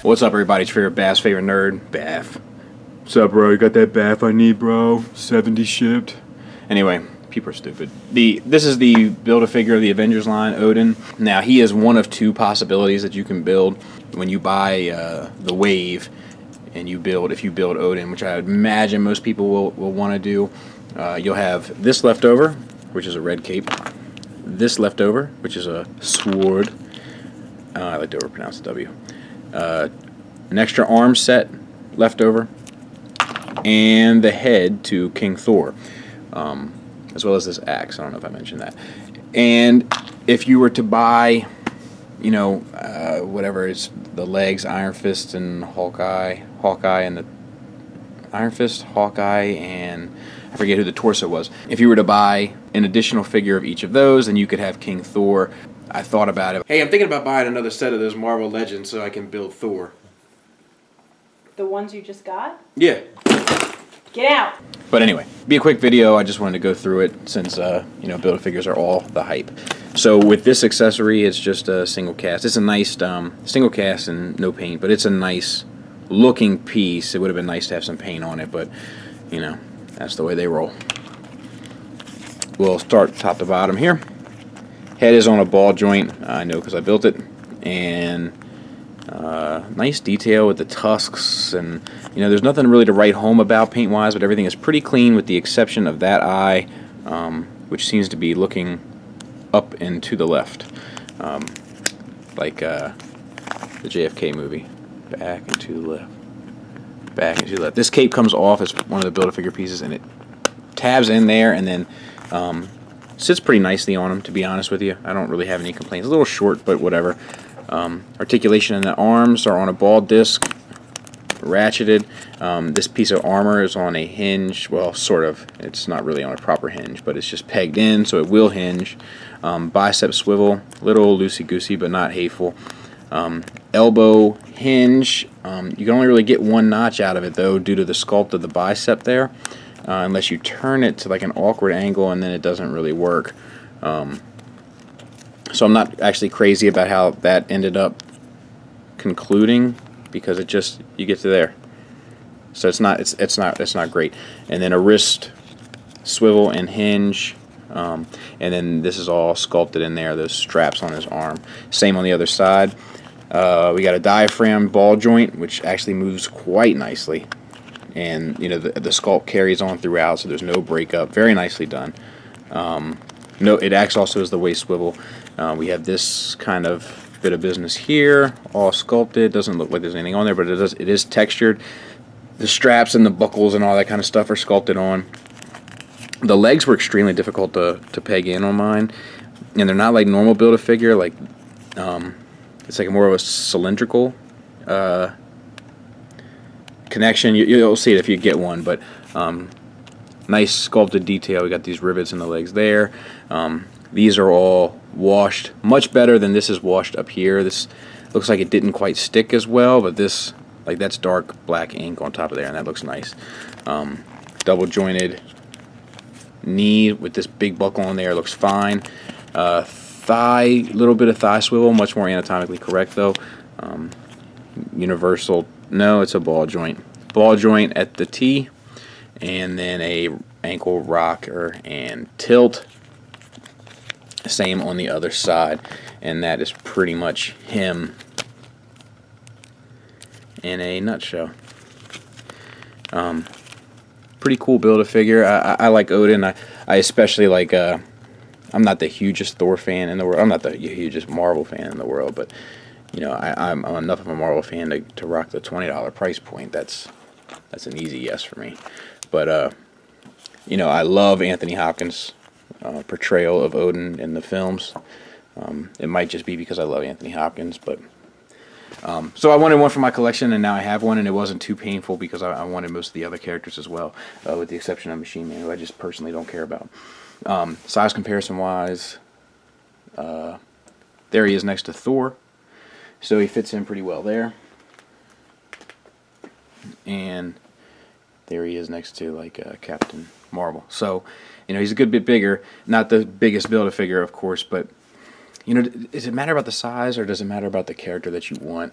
What's up, everybody? It's your favorite BAF's favorite nerd, BAF. What's up, bro? You got that BAF I need, bro? 70 shipped. Anyway, people are stupid. This is the Build-A-Figure of the Avengers line, Odin. Now, he is one of two possibilities that you can build when you buy the Wave and if you build Odin, which I imagine most people will want to do. You'll have this left over, which is a red cape. This left over, which is a sword. I like to overpronounce the W. An extra arm set left over, and the head to King Thor, as well as this axe. I don't know if I mentioned that. And if you were to buy, you know, whatever it's the legs, Iron Fist and Hawkeye, and the Iron Fist, Hawkeye, and I forget who the torso was. If you were to buy an additional figure of each of those, then you could have King Thor. I thought about it. Hey, I'm thinking about buying another set of those Marvel Legends so I can build Thor. The ones you just got? Yeah. Get out! But anyway, be a quick video. I just wanted to go through it since, you know, Build-A-Figures are all the hype. So with this accessory, it's just a single cast. It's a nice single cast and no paint, but it's a nice looking piece. It would have been nice to have some paint on it, but, you know, that's the way they roll. We'll start top to bottom here. Head is on a ball joint, I know because I built it, and nice detail with the tusks, and you know there's nothing really to write home about paint-wise, but everything is pretty clean with the exception of that eye, which seems to be looking up and to the left, like the JFK movie, back and to the left, back and to the left. This cape comes off as one of the Build-A-Figure pieces, and it tabs in there, and then sits pretty nicely on them, to be honest with you. I don't really have any complaints. A little short, but whatever. Articulation in the arms are on a ball disc, ratcheted. This piece of armor is on a hinge. Well, sort of. It's not really on a proper hinge, but it's just pegged in, so it will hinge. Bicep swivel, little loosey-goosey, but not hateful. Elbow hinge. You can only really get one notch out of it, though, due to the sculpt of the bicep there. Unless you turn it to like an awkward angle, and then it doesn't really work. So I'm not actually crazy about how that ended up concluding, because it just, you get to there. So it's not great. And then a wrist swivel and hinge, and then this is all sculpted in there. Those straps on his arm. Same on the other side. We got a diaphragm ball joint, which actually moves quite nicely. And you know the sculpt carries on throughout, so there's no breakup. Very nicely done. No, it acts also as the waist swivel. We have this kind of bit of business here, all sculpted. Doesn't look like there's anything on there, but it is textured. The straps and the buckles and all that kind of stuff are sculpted on. The legs were extremely difficult to peg in on mine, and they're not like normal Build-A-Figure. Like it's like more of a cylindrical connection. You'll see it if you get one, but nice sculpted detail. We got these rivets in the legs there. These are all washed much better than this is washed up here. This looks like it didn't quite stick as well, but this, like, that's dark black ink on top of there, and that looks nice. Double jointed knee with this big buckle on there looks fine. Thigh, little bit of thigh swivel, much more anatomically correct though. Universal. No, it's a ball joint. Ball joint at the T, and then a ankle rocker and tilt. Same on the other side, and that is pretty much him in a nutshell. Pretty cool Build-A-Figure. I like Odin. I especially like. I'm not the hugest Thor fan in the world. I'm not the hugest Marvel fan in the world, but you know, I'm enough of a Marvel fan to rock the $20 price point. That's an easy yes for me. But you know, I love Anthony Hopkins' portrayal of Odin in the films. It might just be because I love Anthony Hopkins, but So I wanted one for my collection, and now I have one, and it wasn't too painful because I wanted most of the other characters as well, with the exception of Machine Man, who I just personally don't care about. Size comparison-wise, there he is next to Thor, so he fits in pretty well there. And there he is next to like Captain Marvel. So, you know, he's a good bit bigger. Not the biggest Build-A-Figure, of course, but, you know, does it matter about the size or does it matter about the character that you want?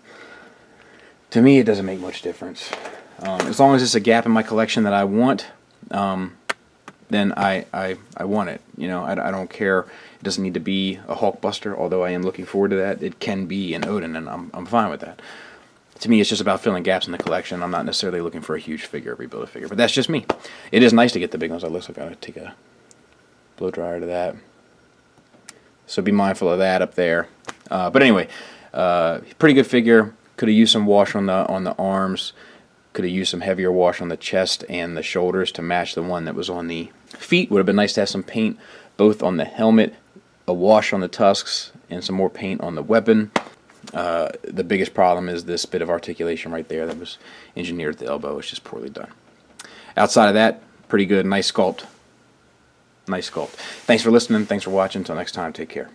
To me, it doesn't make much difference. As long as it's a gap in my collection that I want, then I want it. You know, I don't care. It doesn't need to be a Hulkbuster, although I am looking forward to that. It can be an Odin, and I'm fine with that. To me, it's just about filling gaps in the collection. I'm not necessarily looking for a huge figure every Build-A-Figure, but that's just me. It is nice to get the big ones. It looks like I'll take a blow dryer to that. So be mindful of that up there. But anyway, pretty good figure. Could have used some wash on the arms. Could have used some heavier wash on the chest and the shoulders to match the one that was on the feet. Would have been nice to have some paint both on the helmet, a wash on the tusks, and some more paint on the weapon. The biggest problem is this bit of articulation right there that was engineered at the elbow. It's just poorly done. Outside of that, pretty good. Nice sculpt. Nice sculpt. Thanks for listening. Thanks for watching. Until next time, take care.